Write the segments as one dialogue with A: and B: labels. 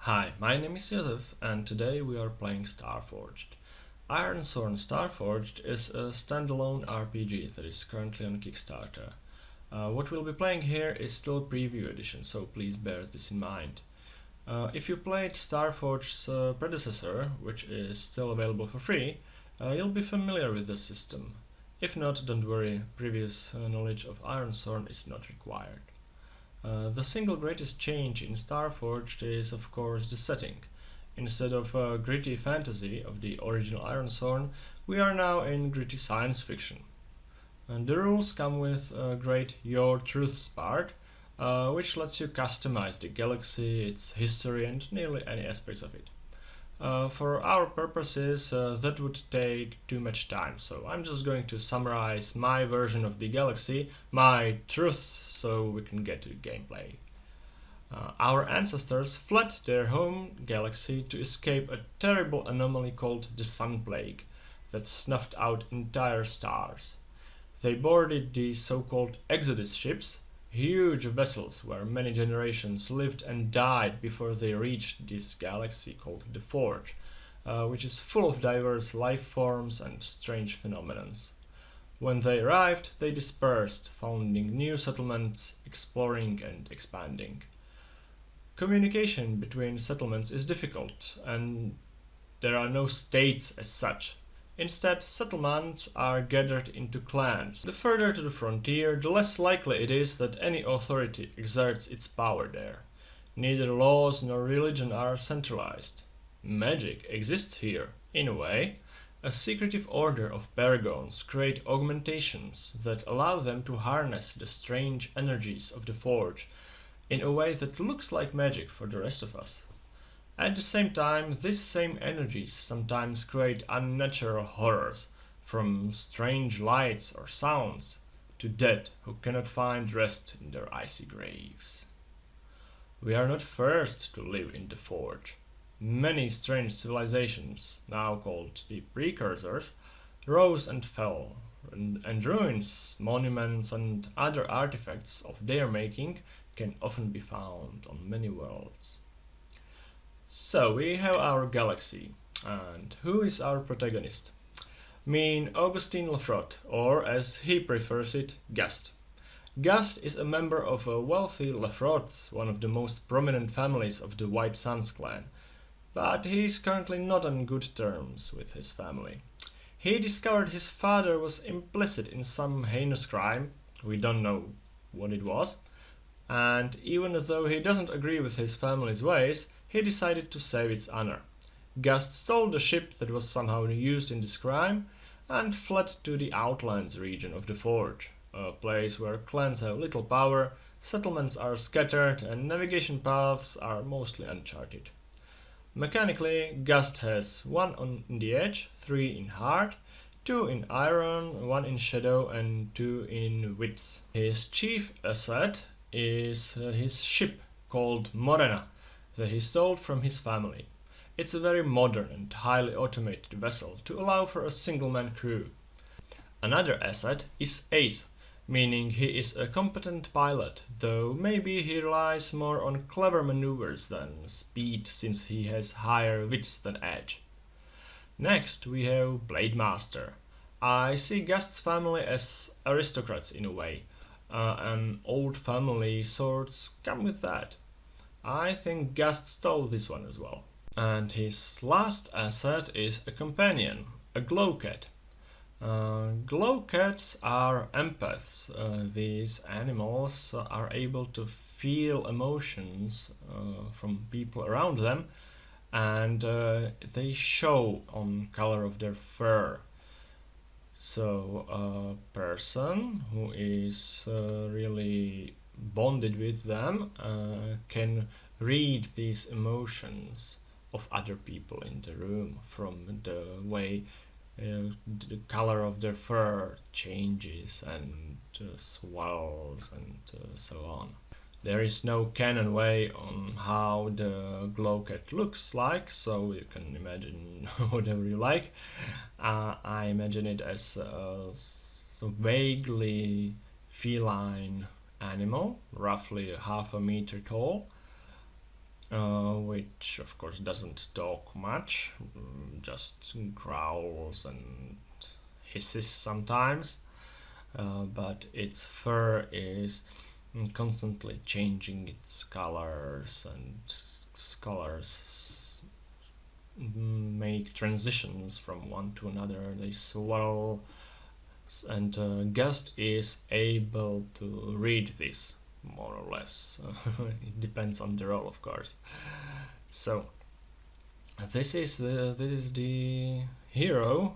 A: Hi, my name is Josef and today we are playing Starforged. Ironsworn Starforged is a standalone RPG that is currently on Kickstarter. What we'll be playing here is still a preview edition, so please bear this in mind. If you played Starforged's predecessor, which is still available for free, you'll be familiar with the system. If not, don't worry, previous knowledge of Ironsworn is not required. The single greatest change in Starforged is of course the setting. Instead of gritty fantasy of the original Ironsworn, we are now in gritty science fiction. And the rules come with a great Your Truths part, which lets you customize the galaxy, its history and nearly any aspects of it. For our purposes, that would take too much time, so I'm just going to summarize my version of the galaxy, my truths, so we can get to gameplay. Our ancestors fled their home galaxy to escape a terrible anomaly called the Sun Plague that snuffed out entire stars. They boarded the so-called Exodus ships, huge vessels where many generations lived and died before they reached this galaxy called the Forge, which is full of diverse life forms and strange phenomena. When they arrived, they dispersed, founding new settlements, exploring and expanding. Communication between settlements is difficult, and there are no states as such. Instead, settlements are gathered into clans. The further to the frontier, the less likely it is that any authority exerts its power there. Neither laws nor religion are centralized. Magic exists here, in a way. A secretive order of paragons create augmentations that allow them to harness the strange energies of the Forge in a way that looks like magic for the rest of us. At the same time, these same energies sometimes create unnatural horrors, from strange lights or sounds to dead who cannot find rest in their icy graves. We are not first to live in the Forge. Many strange civilizations, now called the Precursors, rose and fell, and ruins, monuments and other artifacts of their making can often be found on many worlds. So we have our galaxy, and who is our protagonist? Augustine Lefrott, or as he prefers it, Gust. Gust is a member of a wealthy Lefrotts, one of the most prominent families of the White Suns clan, but he is currently not on good terms with his family. He discovered his father was implicit in some heinous crime, we don't know what it was, and even though he doesn't agree with his family's ways, he decided to save its honor. Gust stole the ship that was somehow used in this crime and fled to the Outlands region of the Forge, a place where clans have little power, settlements are scattered, and navigation paths are mostly uncharted. Mechanically, Gust has 1 in the edge, 3 in heart, 2 in iron, 1 in shadow, and 2 in wits. His chief asset is his ship called Morena, that he stole from his family. It's a very modern and highly automated vessel to allow for a single-man crew. Another asset is Ace, meaning he is a competent pilot, though maybe he relies more on clever maneuvers than speed since he has higher wits than edge. Next we have Blade Master. I see Gust's family as aristocrats in a way. An old family sorts come with that. I think Gust stole this one as well. And his last asset is a companion, a glowcat. Glowcats are empaths. These animals are able to feel emotions from people around them, and they show on color of their fur. So a person who is really bonded with them can read these emotions of other people in the room from the way the color of their fur changes and swells and so on. There is no canon way on how the glowcat looks like, so you can imagine whatever you like. I imagine it as a vaguely feline animal, roughly half a meter tall. which of course doesn't talk much, just growls and hisses sometimes, but its fur is constantly changing its colors, and colors make transitions from one to another. They swirl, and Gust is able to read this more or less. It depends on the role, of course. So this is the hero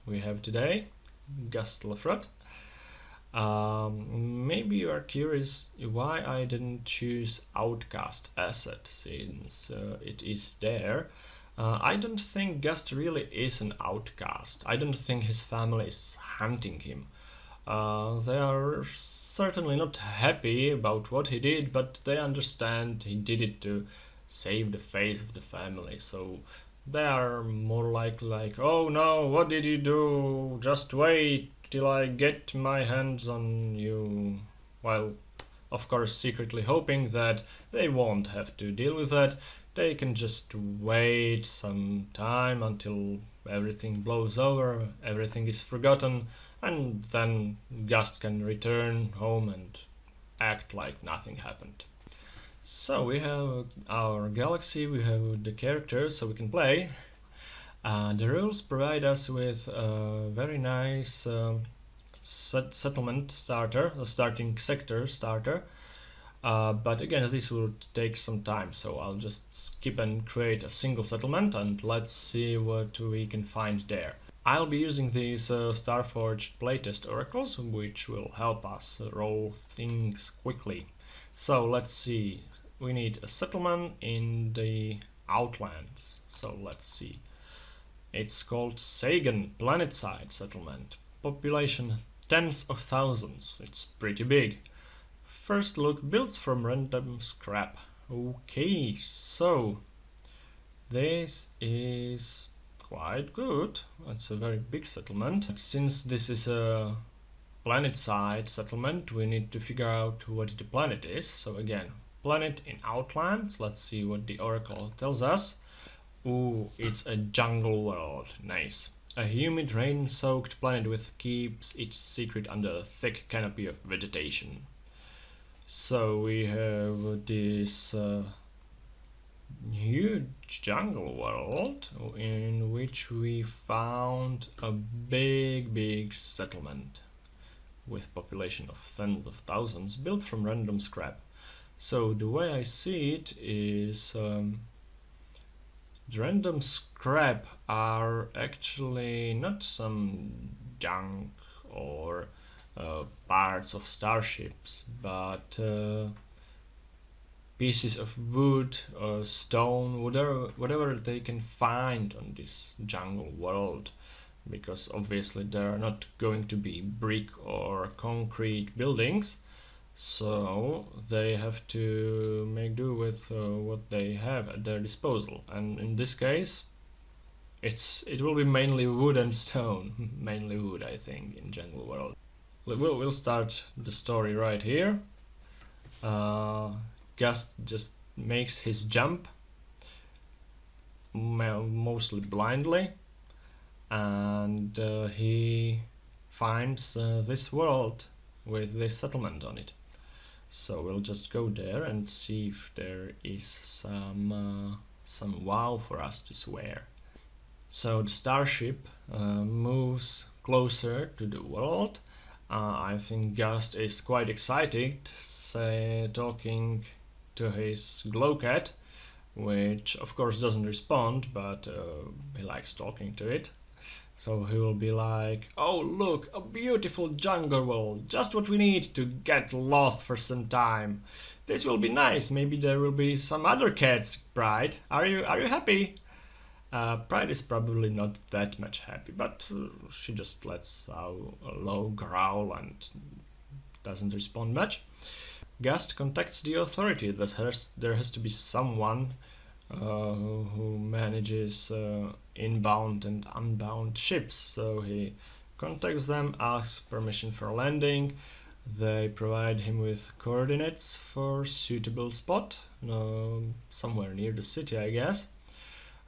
A: we have today, Gust Lefrott. Maybe you are curious why I didn't choose Outcast asset, since it is there. I don't think Gust really is an outcast. I don't think his family is hunting him. They are certainly not happy about what he did, but they understand he did it to save the face of the family. So they are more like, oh no, what did you do? Just wait till I get my hands on you. While, of course, secretly hoping that they won't have to deal with that. They can just wait some time until everything blows over, everything is forgotten, and then Gust can return home and act like nothing happened. So we have our galaxy, we have the characters, so we can play. The rules provide us with a very nice settlement starter, a starting sector starter. But again, this will take some time, so I'll just skip and create a single settlement, and let's see what we can find there. I'll be using these Starforged Playtest oracles, which will help us roll things quickly. So let's see, we need a settlement in the Outlands, so let's see. It's called Sagan Planetside Settlement, population tens of thousands, it's pretty big. First look, builds from random scrap. Okay, so this is quite good. It's a very big settlement. Since this is a planet-side settlement, we need to figure out what the planet is. So again, planet in Outlands. Let's see what the oracle tells us. Ooh, it's a jungle world. Nice. A humid, rain-soaked planet which keeps its secret under a thick canopy of vegetation. So we have this huge jungle world in which we found a big settlement with population of tens of thousands built from random scrap. So the way I see it is the random scrap are actually not some junk or parts of starships, but pieces of wood or stone, whatever they can find on this jungle world, because obviously there are not going to be brick or concrete buildings, so they have to make do with what they have at their disposal, and in this case it will be mainly wood and stone. Mainly wood, I think, in jungle world. We'll start the story right here. Gust just makes his jump, mostly blindly, and he finds this world with this settlement on it. So we'll just go there and see if there is some wow for us to swear. So the starship moves closer to the world. I think Gust is quite excited, talking to his glowcat, which of course doesn't respond, but he likes talking to it. So he will be like, oh look, a beautiful jungle world, just what we need to get lost for some time. This will be nice, maybe there will be some other cats, Pride. Are you happy? Pride is probably not that much happy, but she just lets out a low growl and doesn't respond much. Gust contacts the authority. There has to be someone who manages inbound and unbound ships, so he contacts them, asks permission for landing. They provide him with coordinates for suitable spot, somewhere near the city, I guess.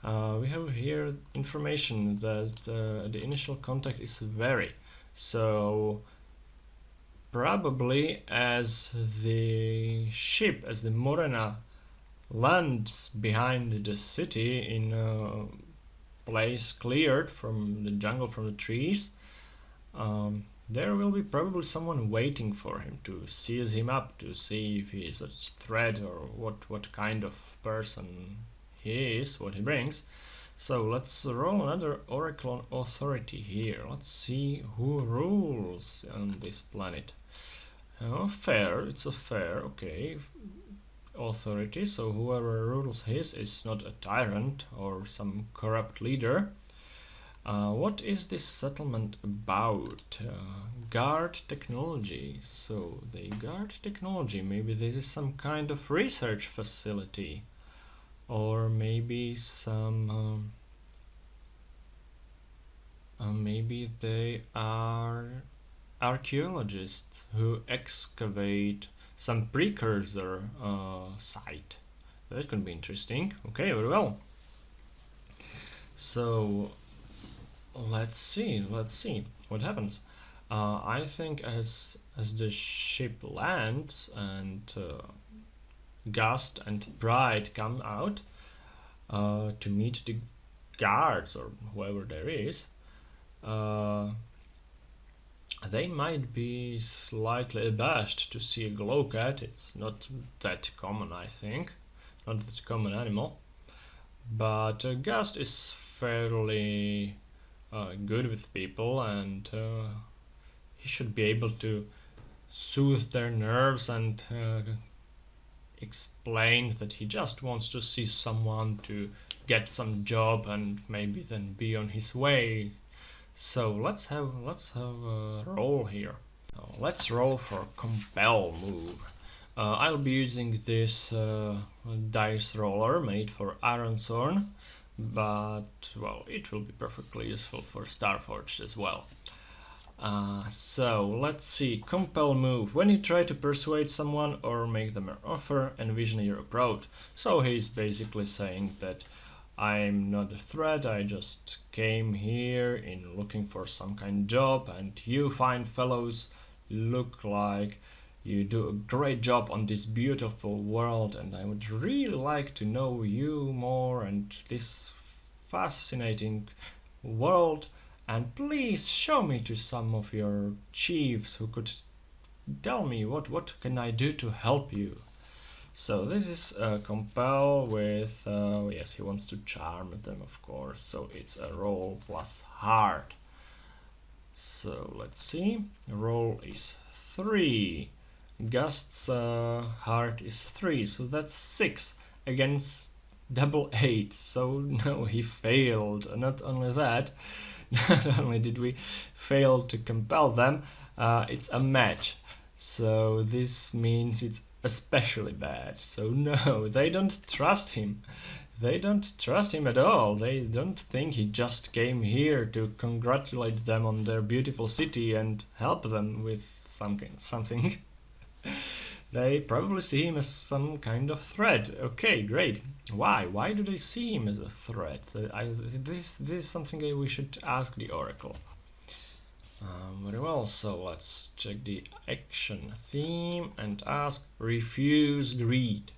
A: We have here information that the initial contact is very. So probably as the ship, as the Morena lands behind the city in a place cleared from the jungle, from the trees, there will be probably someone waiting for him to seize him up, to see if he is a threat or what kind of person he is, what he brings. So let's roll another Oracle on Authority here. Let's see who rules on this planet. Fair, it's a fair, okay, authority, so whoever rules his is not a tyrant or some corrupt leader. What is this settlement about? Guard technology. So they guard technology. Maybe this is some kind of research facility, or maybe some. Maybe they are archaeologists who excavate some precursor site. That could be interesting. Okay, very well. So let's see what happens. I think as the ship lands and Gust and Pride come out to meet the guards or whoever there is, they might be slightly abashed to see a glowcat. It's not that common, I think, not that common animal. But Gust is fairly good with people, and he should be able to soothe their nerves and explain that he just wants to see someone to get some job and maybe then be on his way. So let's have a roll here. Let's roll for compel move. I'll be using this dice roller made for Ironsworn, but well, it will be perfectly useful for Starforged as well. So let's see. Compel move. When you try to persuade someone or make them an offer, envision your approach. So he's basically saying that I'm not a threat, I just came here in looking for some kind of job, and you fine fellows look like you do a great job on this beautiful world, and I would really like to know you more and this fascinating world, and please show me to some of your chiefs who could tell me what can I do to help you. So this is compel with, yes, he wants to charm them, of course, so it's a roll plus hard. So let's see, roll is 3, Gust's heart is 3, so that's 6 against double 8, so no, he failed. Not only that, not only did we fail to compel them, it's a match, so this means it's especially bad. So no, they don't trust him. They don't trust him at all. They don't think he just came here to congratulate them on their beautiful city and help them with something. They probably see him as some kind of threat. Okay, great. Why? Why do they see him as a threat? This is something we should ask the Oracle. Very well, so let's check the action theme and ask refuse greed.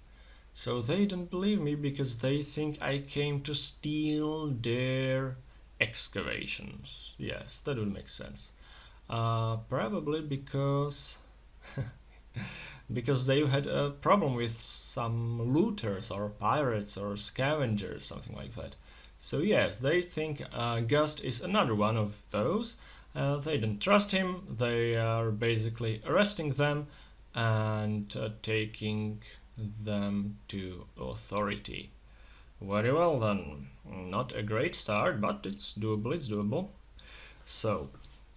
A: So they don't believe me because they think I came to steal their excavations. Yes, that would make sense. Probably because because they had a problem with some looters or pirates or scavengers, something like that. So yes, they think Gust is another one of those. They don't trust him. They are basically arresting them and taking them to authority. Very well then. Not a great start, but it's doable. So,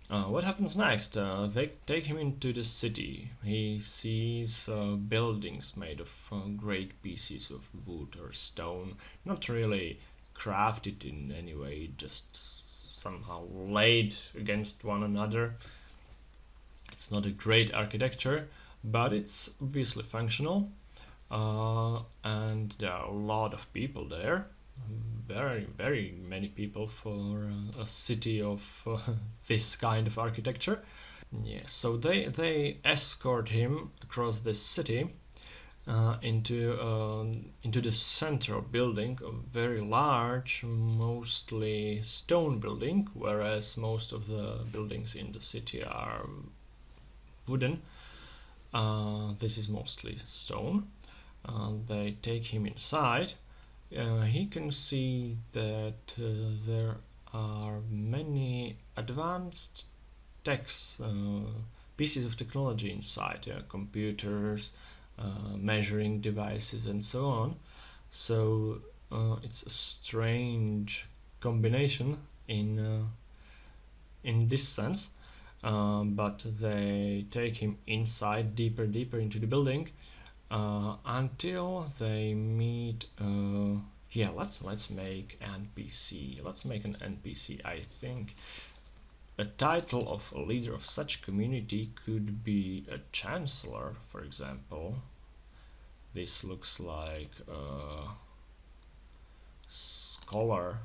A: what happens next? They take him into the city. He sees buildings made of great pieces of wood or stone, not really crafted in any way, just somehow laid against one another. It's not a great architecture, but it's obviously functional, and there are a lot of people there. Very many people for a city of this kind of architecture. Yeah, so they escort him across this city into the central building, a very large, mostly stone building, whereas most of the buildings in the city are wooden. This is mostly stone. They take him inside. He can see that there are many advanced techs, pieces of technology inside, computers, measuring devices, and so on. So it's a strange combination in this sense. But they take him inside, deeper into the building, until they meet. Let's make NPC. Let's make an NPC. I think a title of a leader of such community could be a Chancellor, for example. This looks like a scholar.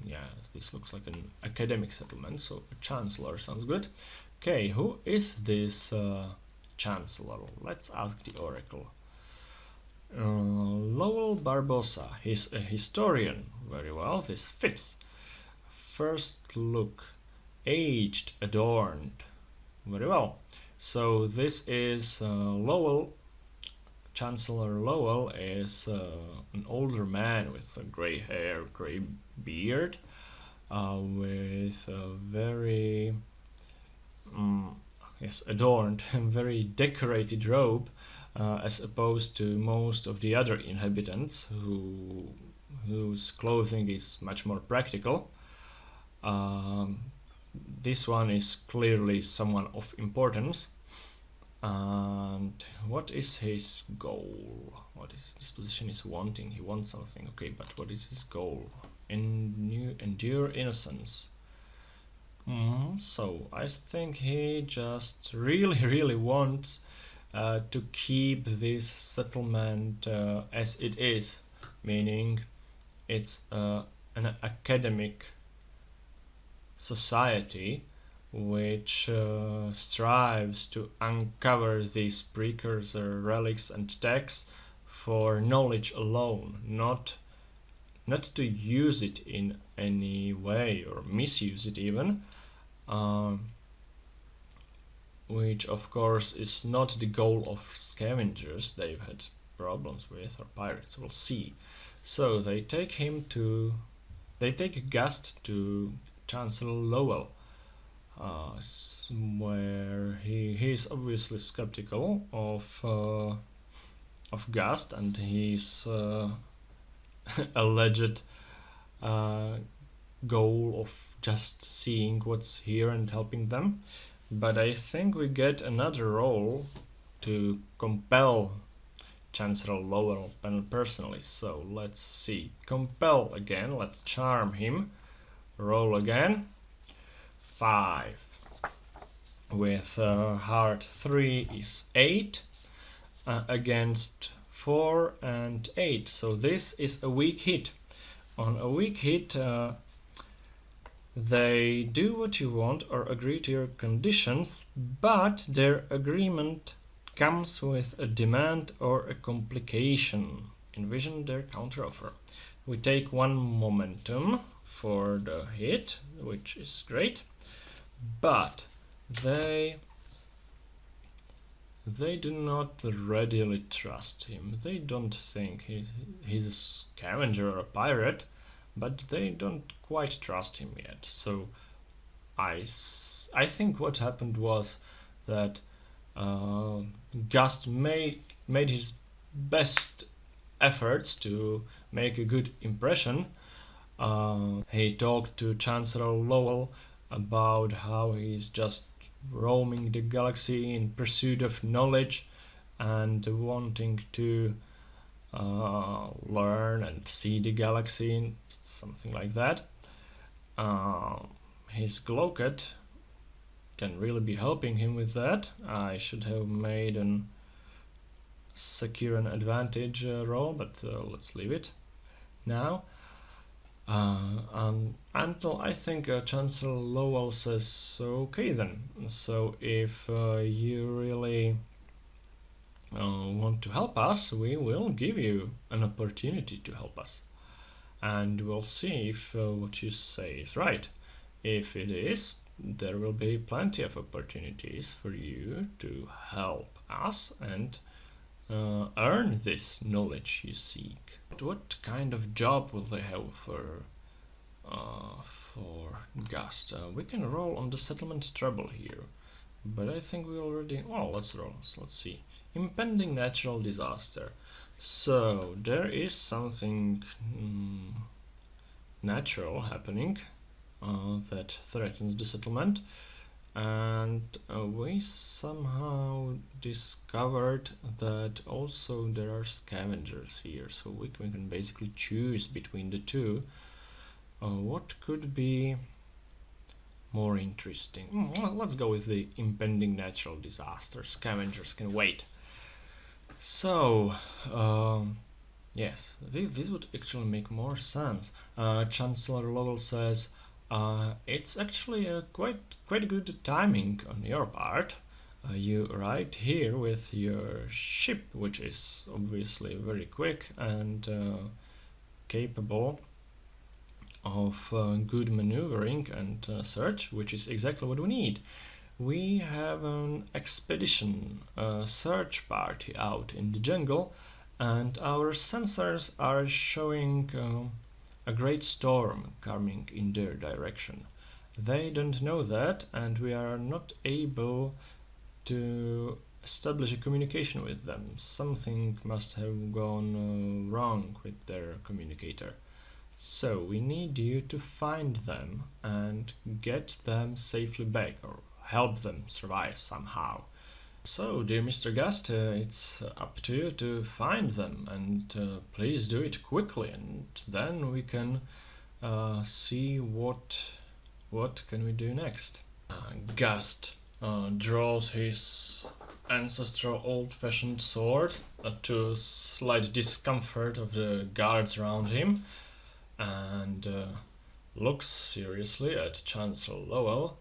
A: Yeah, this looks like an academic settlement, so a Chancellor sounds good. Okay, who is this Chancellor? Let's ask the Oracle. Lowell Barbosa. He's a historian. Very well, this fits. First look, aged, adorned. Very well. So this is Lowell. Chancellor Lowell is an older man with grey hair, grey beard, with a very adorned, very decorated robe, as opposed to most of the other inhabitants whose clothing is much more practical. This one is clearly someone of importance. And what is his goal? What is this position is wanting? He wants something. Okay, but what is his goal? Endure innocence. So I think he just really wants to keep this settlement as it is, meaning it's an academic society which strives to uncover these precursor relics and texts for knowledge alone, not to use it in any way or misuse it even, which of course is not the goal of scavengers they've had problems with, or pirates, we'll see. So they take Gust to Chancellor Lowell, where he's obviously skeptical of Gust and his alleged goal of just seeing what's here and helping them. But I think we get another role to compel Chancellor Lowell personally. So let's see. Compel again. Let's charm him. Roll again. 5. With heart 3 is 8 against 4 and 8. So this is a weak hit. On a weak hit, they do what you want or agree to your conditions, but their agreement comes with a demand or a complication. Envision their counteroffer. We take 1 momentum for the hit, which is great, but they do not readily trust him. They don't think he's a scavenger or a pirate, but they don't quite trust him yet. So I think what happened was that Gust made his best efforts to make a good impression. He talked to Chancellor Lowell about how he's just roaming the galaxy in pursuit of knowledge and wanting to learn and see the galaxy, something like that. His glowcat can really be helping him with that. I should have made an secure an advantage roll, but let's leave it now. Until I think Chancellor Lowell says okay then. So if you really want to help us, we will give you an opportunity to help us. And we'll see if what you say is right. If it is, there will be plenty of opportunities for you to help us and earn this knowledge you seek. But what kind of job will they have for Gust? We can roll on the settlement trouble here, but I think we already. Oh, let's roll. So let's see. Impending natural disaster. So there is something natural happening that threatens the settlement, and we somehow discovered that also there are scavengers here, so we can basically choose between the two. What could be more interesting? Well, let's go with the impending natural disaster. Scavengers can wait. So, yes, this would actually make more sense. Chancellor Lowell says, it's actually quite good timing on your part. You arrived here with your ship, which is obviously very quick and capable of good maneuvering and search, which is exactly what we need. We have an expedition search party out in the jungle, and our sensors are showing a great storm coming in their direction. They don't know that, and we are not able to establish a communication with them. Something must have gone wrong with their communicator. So we need you to find them and get them safely back, or help them survive somehow. So, dear Mr. Gust, it's up to you to find them, and please do it quickly, and then we can see what can we do next. Gust draws his ancestral old-fashioned sword to slight discomfort of the guards around him, and looks seriously at Chancellor Lowell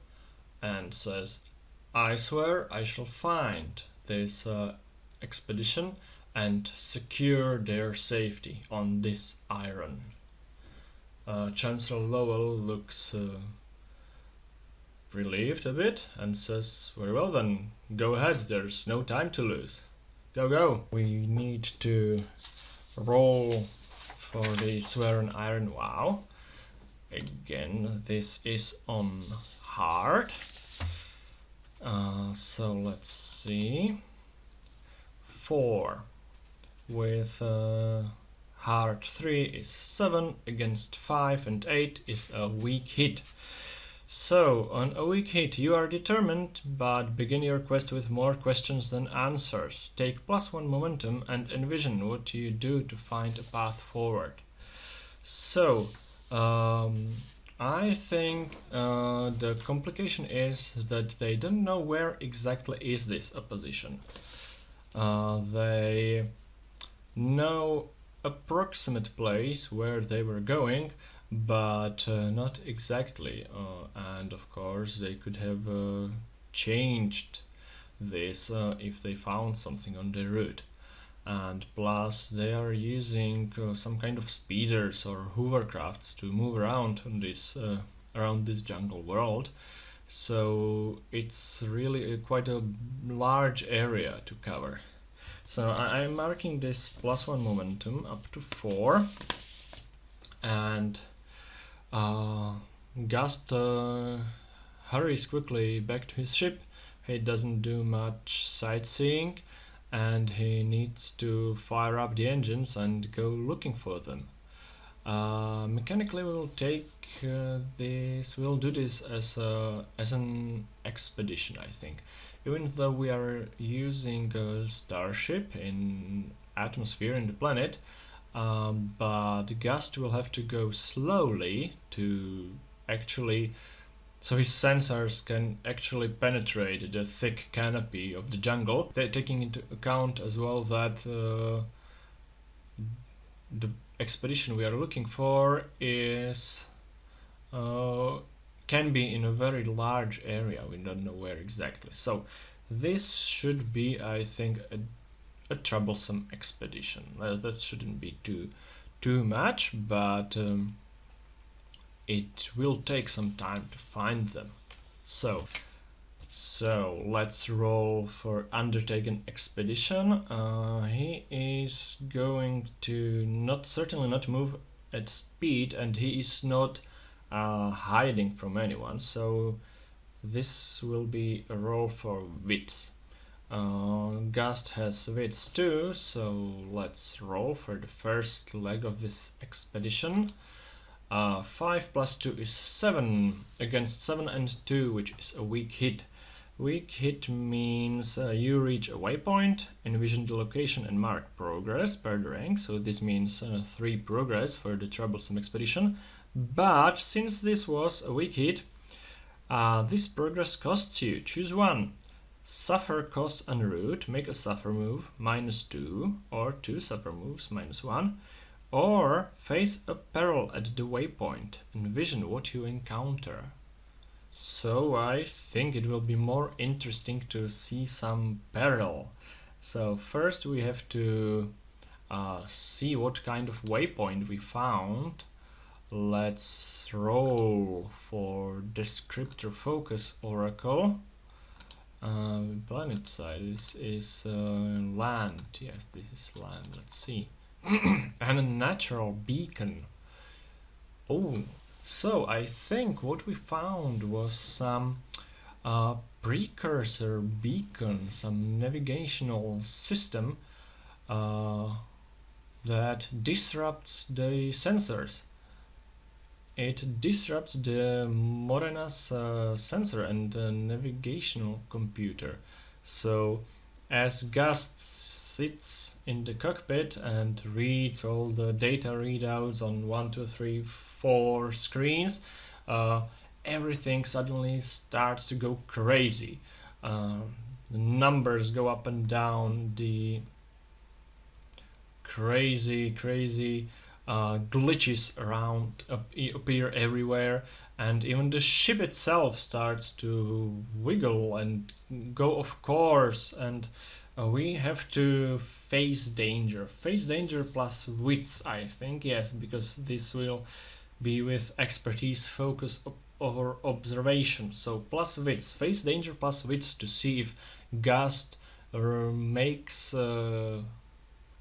A: and says, I swear I shall find this expedition and secure their safety on this iron. Chancellor Lowell looks relieved a bit and says, very well then, go ahead, there's no time to lose. Go. We need to roll for the swear on iron vow. Again, this is on hard. So let's see. 4 with hard 3 is 7 against 5, and 8 is a weak hit. So on a weak hit you are determined, but begin your quest with more questions than answers. Take +1 momentum and envision what you do to find a path forward. So I think the complication is that they don't know where exactly is this opposition. They know approximate place where they were going, but not exactly, and of course they could have changed this if they found something on their route. And plus they are using some kind of speeders or hovercrafts to move around on this around this jungle world, so it's really quite a large area to cover. So I'm marking this +1 momentum up to 4, and Gust hurries quickly back to his ship. He doesn't do much sightseeing, and he needs to fire up the engines and go looking for them. Mechanically we'll take this, we'll do this as an expedition, I think. Even though we are using a starship in atmosphere in the planet, but Gust will have to go slowly to actually so his sensors can actually penetrate the thick canopy of the jungle, taking into account as well that the expedition we are looking for is can be in a very large area. We don't know where exactly. So this should be, I think, a troublesome expedition. That shouldn't be too much, but it will take some time to find them. So let's roll for undertaken expedition. He is going to certainly not move at speed, and he is not hiding from anyone. So this will be a roll for wits. Gust has wits too, so let's roll for the first leg of this expedition. 5 plus 2 is 7 against 7 and 2, which is a weak hit. Weak hit means you reach a waypoint, envision the location and mark progress per the rank, so this means 3 progress for the troublesome expedition. But since this was a weak hit, this progress costs you. Choose one. Suffer costs en route, make a suffer move, -2, or 2 suffer moves, -1. Or face a peril at the waypoint, envision what you encounter. So I think it will be more interesting to see some peril. So first we have to see what kind of waypoint we found. Let's roll for descriptor focus oracle. Planet side, this is land. Yes, this is land. Let's see. And a natural beacon. Oh, so I think what we found was some precursor beacon, some navigational system that disrupts the sensors. It disrupts the Morena's sensor and navigational computer. So as Gust sits in the cockpit and reads all the data readouts on 1, 2, 3, 4 screens, everything suddenly starts to go crazy. The numbers go up and down, the crazy glitches around appear everywhere, and even the ship itself starts to wiggle and go off course, and we have to face danger plus wits, I think. Yes, because this will be with expertise focus over observation. So plus wits, face danger plus wits, to see if Gust makes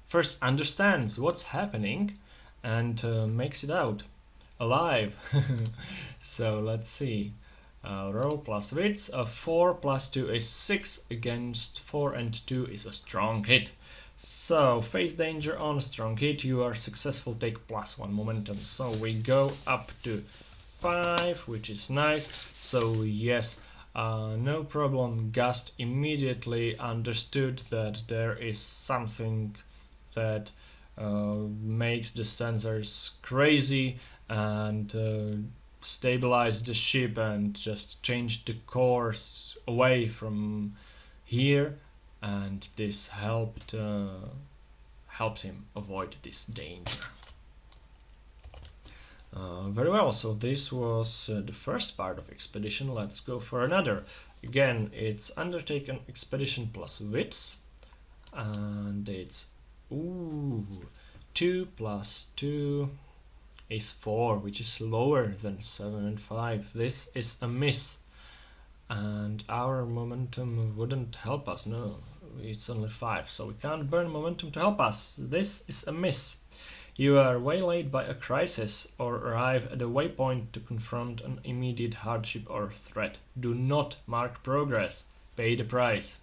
A: first understands what's happening and makes it out alive. So let's see. Roll plus wits. 4 plus 2 is 6 against 4 and 2 is a strong hit. So face danger on strong hit, you are successful, take +1 momentum. So we go up to 5, which is nice. So yes, no problem. Gust immediately understood that there is something that makes the sensors crazy, and stabilize the ship and just change the course away from here, and this helped him avoid this danger. Very well, so this was the first part of expedition. Let's go for another. Again, it's undertaken expedition plus wits, and it's 2 plus 2 is 4, which is lower than 7 and 5. This is a miss, and our momentum wouldn't help us. No, it's only 5, so we can't burn momentum to help us. This is a miss. You are waylaid by a crisis or arrive at a waypoint to confront an immediate hardship or threat. Do not mark progress. Pay the price.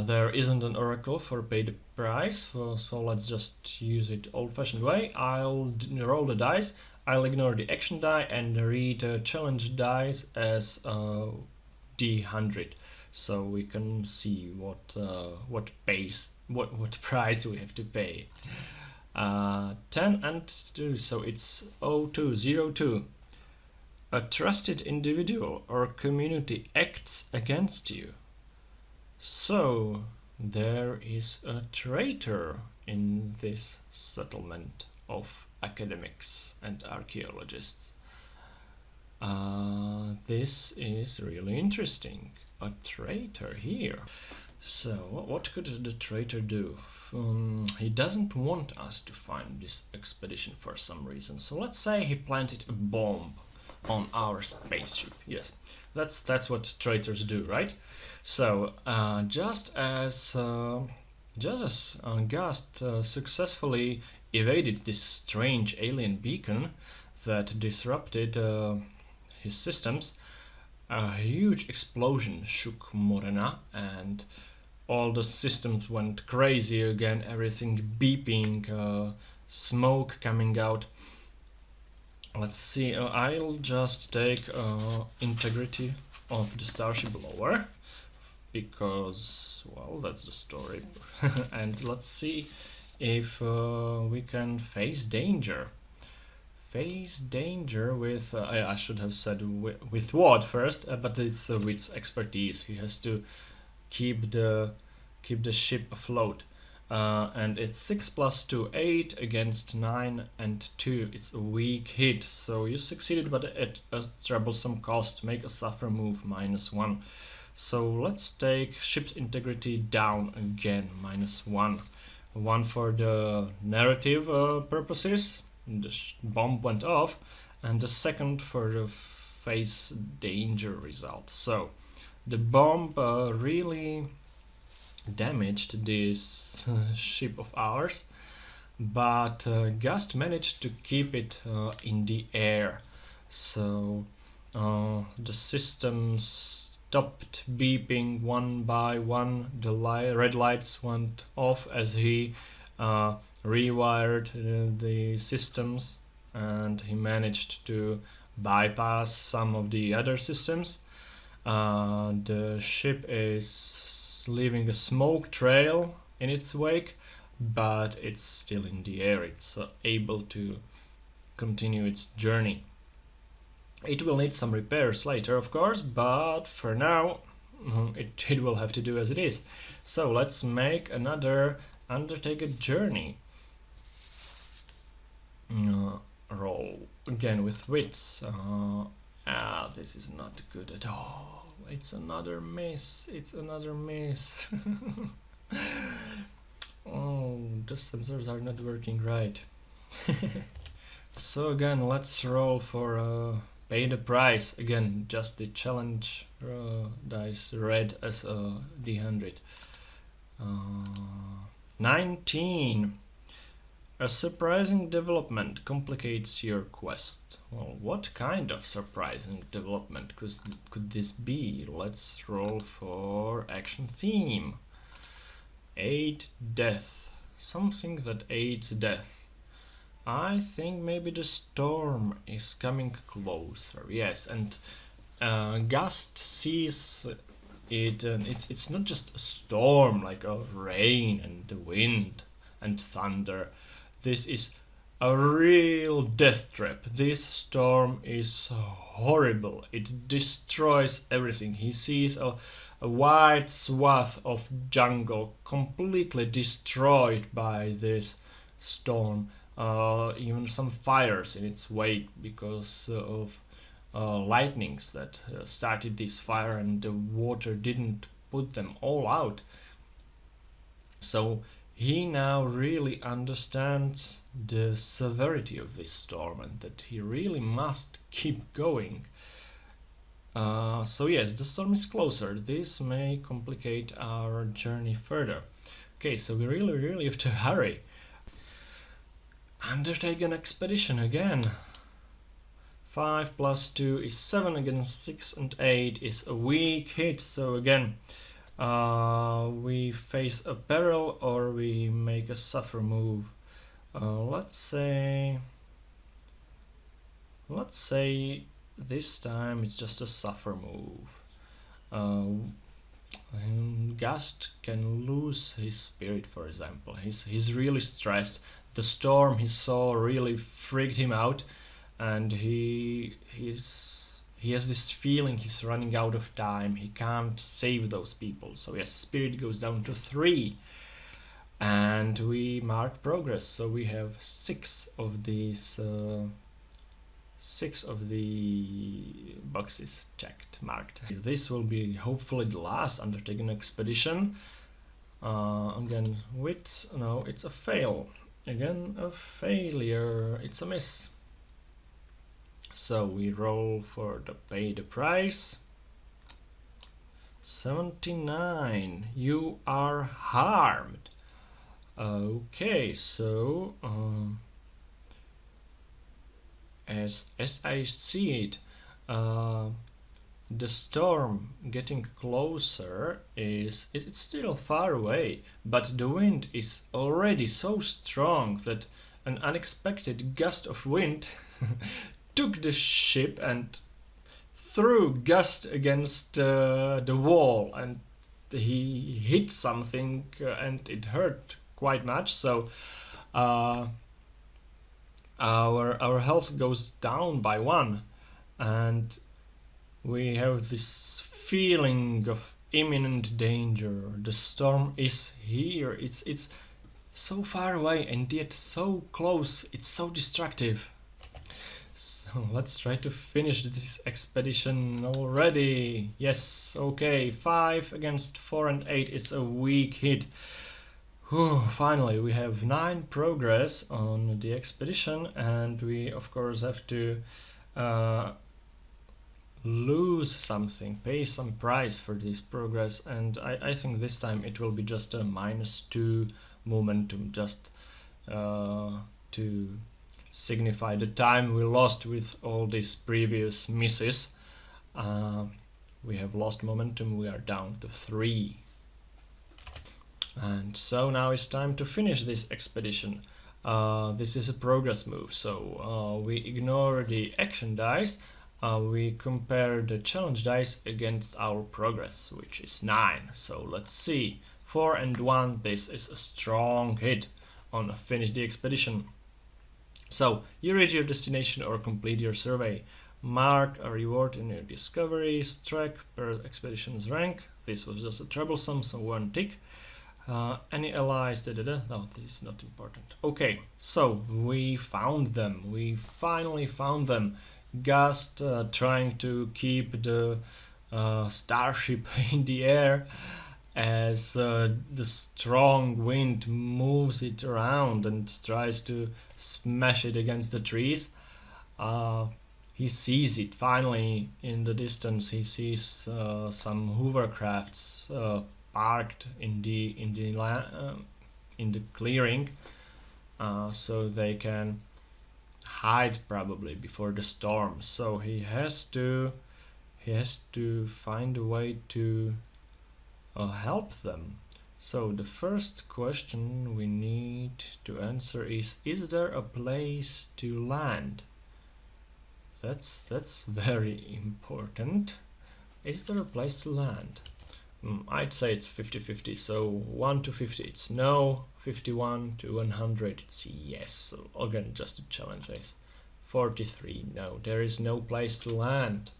A: There isn't an oracle for pay the price, so let's just use it old-fashioned way. I'll roll the dice, I'll ignore the action die and read challenge dice as D100, so we can see what price we have to pay. 10 and 2, so it's 0202. a trusted individual or community acts against you. So there is a traitor in this settlement of academics and archaeologists. This is really interesting. A traitor here. So, what could the traitor do? He doesn't want us to find this expedition for some reason. So let's say he planted a bomb on our spaceship. Yes, that's what traitors do, right? So, just as Gust successfully evaded this strange alien beacon that disrupted his systems, a huge explosion shook Morena and all the systems went crazy again, everything beeping, smoke coming out. Let's see, I'll just take integrity of the starship lower, because, well, that's the story. And let's see if we can face danger. Face danger with, I should have said with what first, but it's with expertise. He has to keep the ship afloat. And it's 6 plus 2, 8 against 9 and 2. It's a weak hit, so you succeeded but at a troublesome cost. Make a suffer move, -1. So let's take ship's integrity down again, -1. One for the narrative purposes, the bomb went off, and the second for the face danger result. So the bomb really damaged this ship of ours, but Gust managed to keep it in the air. So the systems stopped beeping one by one. The red lights went off as he rewired the systems, and he managed to bypass some of the other systems. The ship is leaving a smoke trail in its wake, but it's still in the air. It's able to continue its journey. It will need some repairs later, of course, but for now it will have to do as it is. So let's make another undertake a journey roll again with wits. This is not good at all. It's another miss. Oh, the sensors are not working right. So again, let's roll for pay the price. Again, just the challenge dice red as a D100. 19. A surprising development complicates your quest. Well, what kind of surprising development could this be? Let's roll for action theme. Aid death. Something that aids death. I think maybe the storm is coming closer. Yes, and Gust sees it, and it's not just a storm like a rain and the wind and thunder. This is a real death trap. This storm is horrible. It destroys everything. He sees a wide swath of jungle completely destroyed by this storm. Even some fires in its wake because of lightnings that started this fire, and the water didn't put them all out. So he now really understands the severity of this storm and that he really must keep going. So yes, the storm is closer. This may complicate our journey further. Okay, so we really have to hurry. Undertake an expedition again. 5 plus 2 is 7 against 6 and 8 is a weak hit. So again, we face a peril or we make a suffer move. Let's say this time it's just a suffer move. Gust can lose his spirit, for example. He's really stressed. The storm he saw really freaked him out, and he has this feeling he's running out of time. He can't save those people. So yes, spirit goes down to 3. And we mark progress. So we have 6 of these 6 of the boxes checked, marked. This will be hopefully the last undertaken expedition. Again, wits, no, it's a fail. Again, a failure, it's a miss. So we roll for the pay the price. 79, you are harmed. Okay, so as I see it, the storm getting closer it's still far away, but the wind is already so strong that an unexpected gust of wind took the ship and threw Gust against the wall, and he hit something and it hurt quite much. So our health goes down by 1, and we have this feeling of imminent danger. The storm is here. It's so far away and yet so close. It's so destructive. So let's try to finish this expedition already. Yes, okay, 5 against 4 and 8 is a weak hit. Whew, finally, we have 9 progress on the expedition, and we of course have to lose something, pay some price for this progress, and I think this time it will be just a -2 momentum, just to signify the time we lost with all these previous misses. We have lost momentum, we are down to 3. And so now it's time to finish this expedition. This is a progress move, so we ignore the action dice. We compare the challenge dice against our progress, which is 9. So let's see. 4 and 1, this is a strong hit on finish the expedition. So you reach your destination or complete your survey. Mark a reward in your discoveries track per expedition's rank. This was just a troublesome, so 1 tick. Any allies, no, this is not important. Okay, so we found them. We finally found them. Gust trying to keep the starship in the air as the strong wind moves it around and tries to smash it against the trees. He sees it finally in the distance. He sees some hovercrafts parked in the clearing, so they can hide probably before the storm. So he has to find a way to help them. So the first question we need to answer is there a place to land? That's very important. Is there a place to land? I'd say it's 50-50, so 1 to 50 it's no, 51 to 100 it's yes. So again, just a challenge base. 43, no, there is no place to land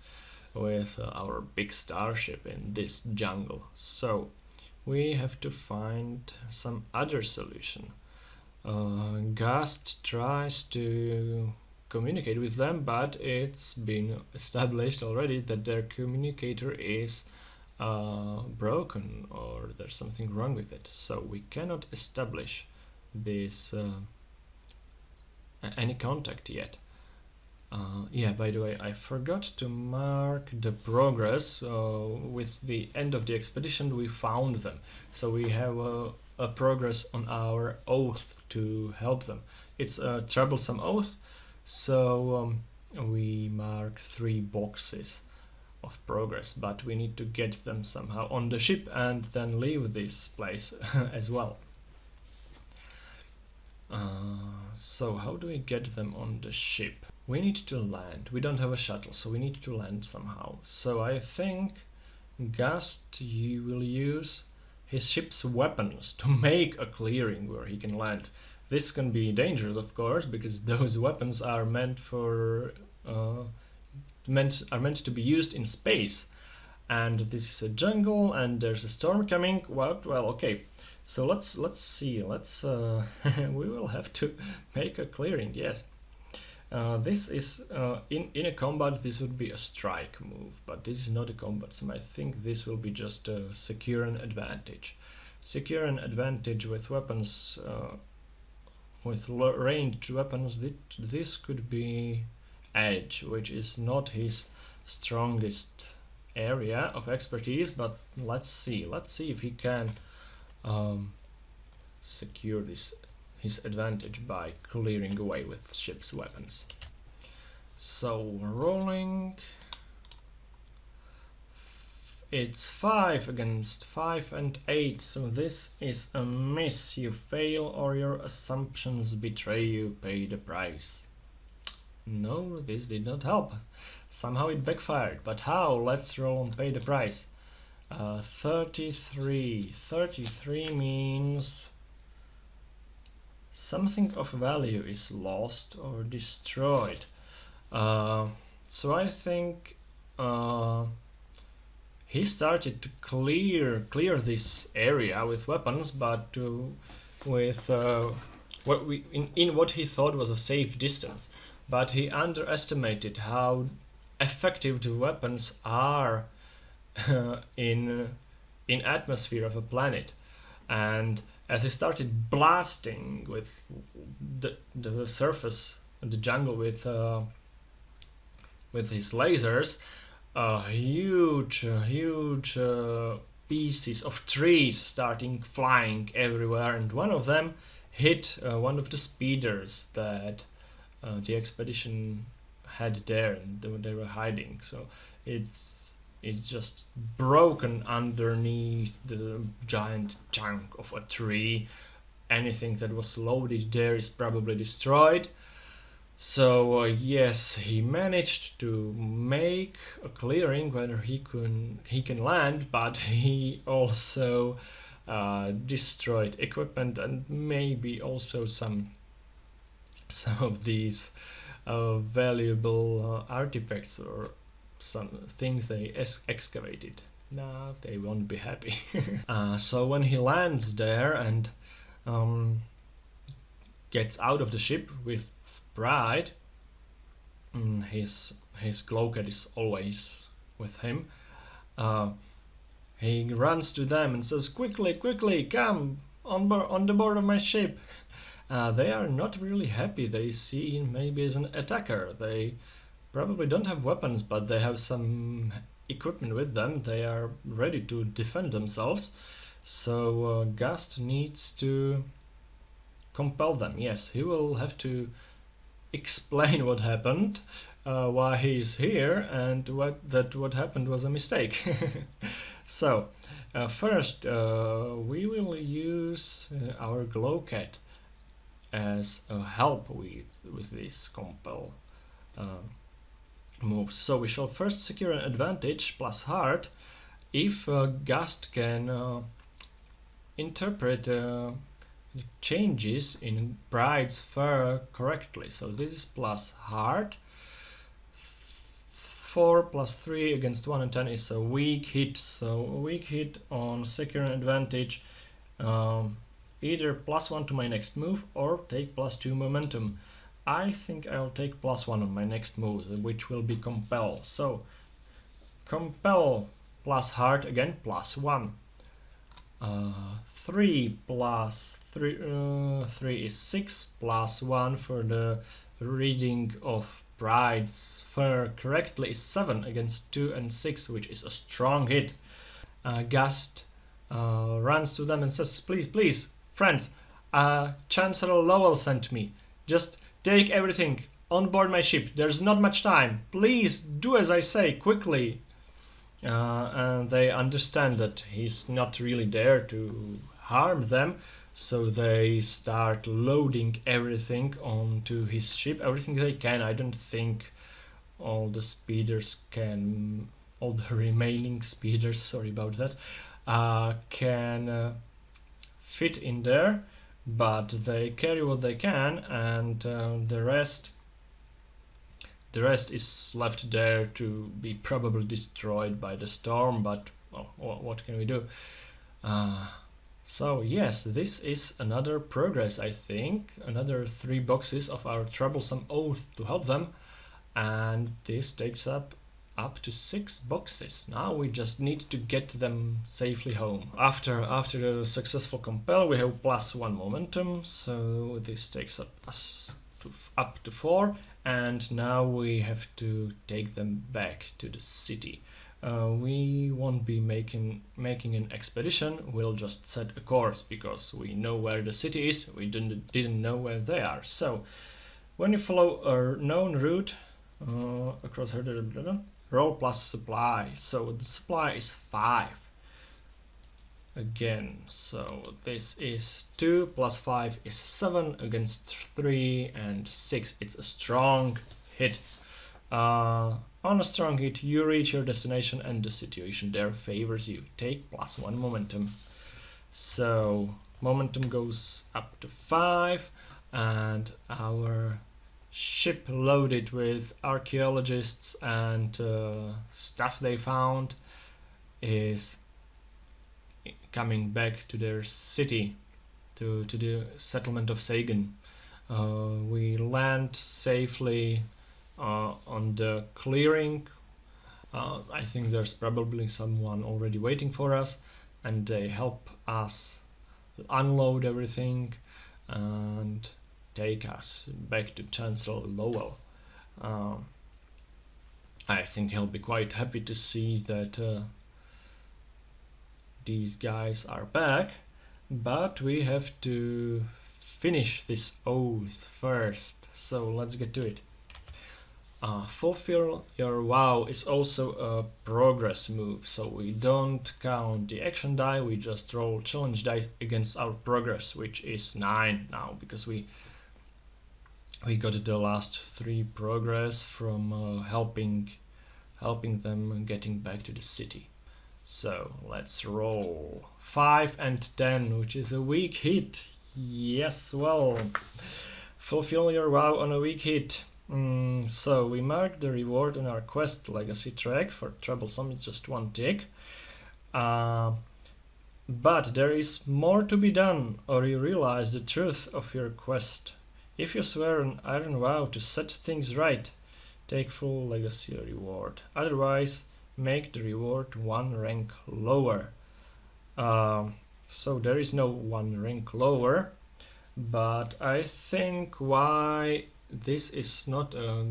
A: with our big starship in this jungle. So we have to find some other solution. Gust tries to communicate with them, but it's been established already that their communicator is broken, or there's something wrong with it, so we cannot establish this any contact yet. Yeah, by the way, I forgot to mark the progress. With the end of the expedition we found them, so we have a progress on our oath to help them. It's a troublesome oath, so we mark 3 boxes of progress, but we need to get them somehow on the ship and then leave this place as well. So how do we get them on the ship? We need to land. We don't have a shuttle, so we need to land somehow. So I think Gust will use his ship's weapons to make a clearing where he can land. this can be dangerous, of course, because those weapons are meant to be used in space, and this is a jungle, and there's a storm coming. Well, okay. So let's see. We will have to make a clearing. Yes. This is in a combat. This would be a strike move, but this is not a combat. So I think this will be just a secure an advantage. Secure an advantage with weapons, with ranged weapons. This could be edge, which is not his strongest area of expertise. But let's see if he can secure his advantage by clearing away with ship's weapons. So rolling, it's 5 against 5 and 8, so this is a miss. You fail or your assumptions betray you. Pay the price. No, this did not help. Somehow it backfired, but how? Let's roll and pay the price. 33. 33 means something of value is lost or destroyed. So I think he started to clear this area with weapons, but with what he thought was a safe distance. But he underestimated how effective the weapons are in atmosphere of a planet, and as he started blasting with the surface, the jungle with his lasers, huge pieces of trees starting flying everywhere, and one of them hit one of the speeders that the expedition had there, and they were hiding. So it's just broken underneath the giant chunk of a tree. Anything that was loaded there is probably destroyed. So yes, he managed to make a clearing where he can land, but he also destroyed equipment and maybe also some of these valuable artifacts or some things they excavated. No, they won't be happy. So when he lands there and gets out of the ship with Pride, his glowcat is always with him. He runs to them and says, quickly, come on the board of my ship. They are not really happy. They see him maybe as an attacker. They probably don't have weapons, but they have some equipment with them. They are ready to defend themselves. So Gust needs to compel them. Yes, he will have to explain what happened, why he is here, and what happened was a mistake. So first we will use our glowcat as a help with this compel moves. So we shall first secure an advantage plus heart if Gust can interpret changes in Pride's fur correctly. So this is plus heart. 4 plus 3 against 1 and 10 is a weak hit. So a weak hit on secure an advantage, either plus 1 to my next move or take plus 2 momentum. I think I'll take plus 1 on my next move, which will be compel. So compel plus heart again, plus 1. 3 plus 3 is 6, plus 1 for the reading of Pride's fur correctly is 7 against 2 and 6, which is a strong hit. Gust runs to them and says, please, friends, Chancellor Lowell sent me. Just take everything on board my ship. There's not much time. Please do as I say, quickly. And they understand that he's not really there to harm them, so they start loading everything onto his ship, everything they can. I don't think all the remaining speeders, sorry about that, can fit in there. but they carry what they can, and the rest is left there to be probably destroyed by the storm. But well, what can we do? So yes, this is another progress, I think. Another 3 boxes of our troublesome oath to help them, and this takes up to 6 boxes. Now we just need to get them safely home. After the successful compel, we have +1 momentum, so this takes us up to 4, and now we have to take them back to the city. We won't be making an expedition, we'll just set a course, because we know where the city is, we didn't know where they are. So when you follow a known route across roll plus supply, so the supply is 5 again, so this is 2 plus 5 is 7 against 3 and 6. It's a strong hit. On a strong hit, you reach your destination and the situation there favors you. Take +1 momentum. So momentum goes up to 5, and our ship loaded with archaeologists and stuff they found is coming back to their city, to the settlement of Sagan. We land safely on the clearing. I think there's probably someone already waiting for us, and they help us unload everything and take us back to Chancellor Lowell. I think he'll be quite happy to see that these guys are back, but we have to finish this oath first, so let's get to it. Fulfill your vow is also a progress move, so we don't count the action die, we just roll challenge dice against our progress, which is 9 now, because we got the last 3 progress from helping them getting back to the city. So let's roll 5 and 10, which is a weak hit. Yes, well, fulfill your vow on a weak hit. So we mark the reward on our quest legacy track. For troublesome, it's just 1 tick. But there is more to be done, or you realize the truth of your quest. If you swear an iron vow to set things right, take full legacy reward. Otherwise, make the reward 1 rank lower. So there is no 1 rank lower, but I think why this is not a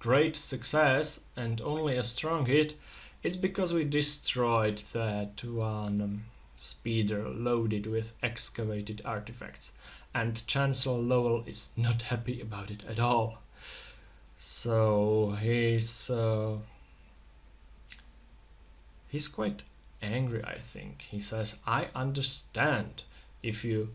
A: great success and only a strong hit, it's because we destroyed that one speeder loaded with excavated artifacts, and Chancellor Lowell is not happy about it at all. So he's quite angry, I think. He says, I understand if you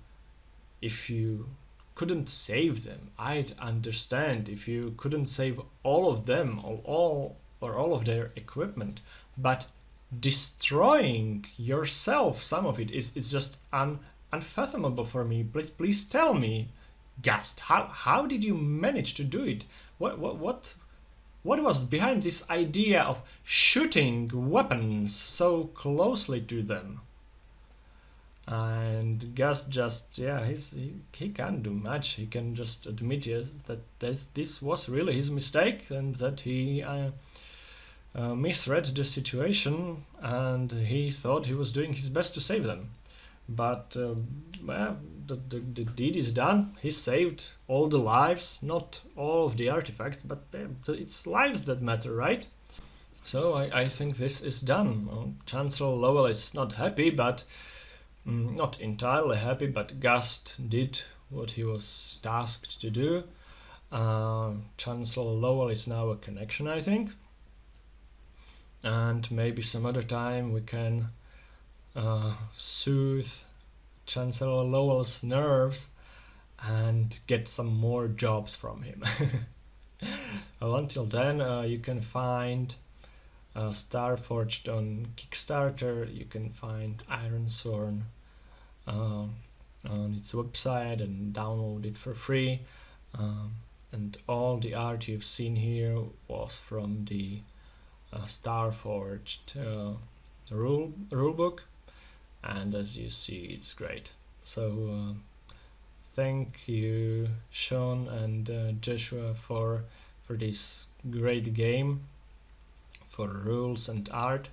A: couldn't save them. I'd understand if you couldn't save all of them, or all of their equipment. But destroying yourself, some of it, is just unfathomable for me. Please tell me, Gust, how did you manage to do it? What was behind this idea of shooting weapons so closely to them? And Gust just, he can't do much. He can just admit that this was really his mistake, and that he misread the situation, and he thought he was doing his best to save them. But the deed is done. He saved all the lives, not all of the artifacts, but it's lives that matter, right? So I think this is done. Chancellor Lowell is not happy, but not entirely happy, but Gust did what he was tasked to do. Chancellor Lowell is now a connection, I think. And maybe some other time we can soothe Chancellor Lowell's nerves and get some more jobs from him. Well, until then, you can find Starforged on Kickstarter. You can find Ironsworn on its website and download it for free. And all the art you've seen here was from the Starforged rulebook, and as you see, it's great. So thank you, Shawn and Joshua, for this great game, for rules and art,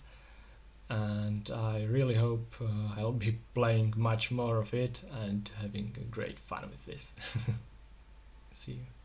A: and I really hope I'll be playing much more of it and having great fun with this. See you.